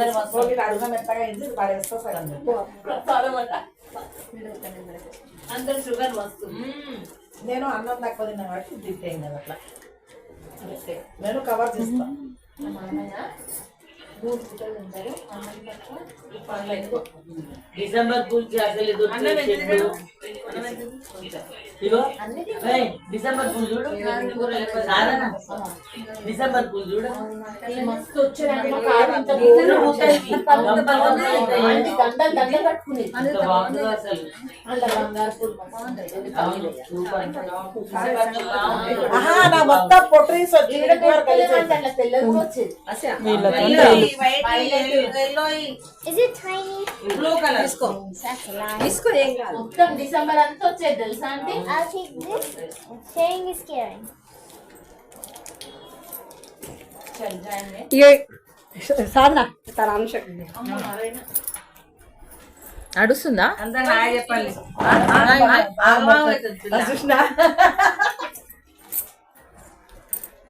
అడుగు మెత్తగా అయింది పడేస్తా సగం అందరు షుగర్ వస్తుంది. నేను అన్నం తక్కువ తిన్నా కాబట్టి దిట్టేం కదా అట్లా నేను కవర్ చేస్తాను. డిసెంబర్ పూల్ అసలు డిసెంబర్ పూల్ చూడు సాధన డిసెంబర్ పూల్ చూడు మస్తు వచ్చారండి. నా మొత్తం పొట్రీస్ మొత్తం డిసెంబర్ అంతా వచ్చేది తెలుసా అండి. సాధన తన అంశ నడుస్తుందా అంతా చెప్పండి.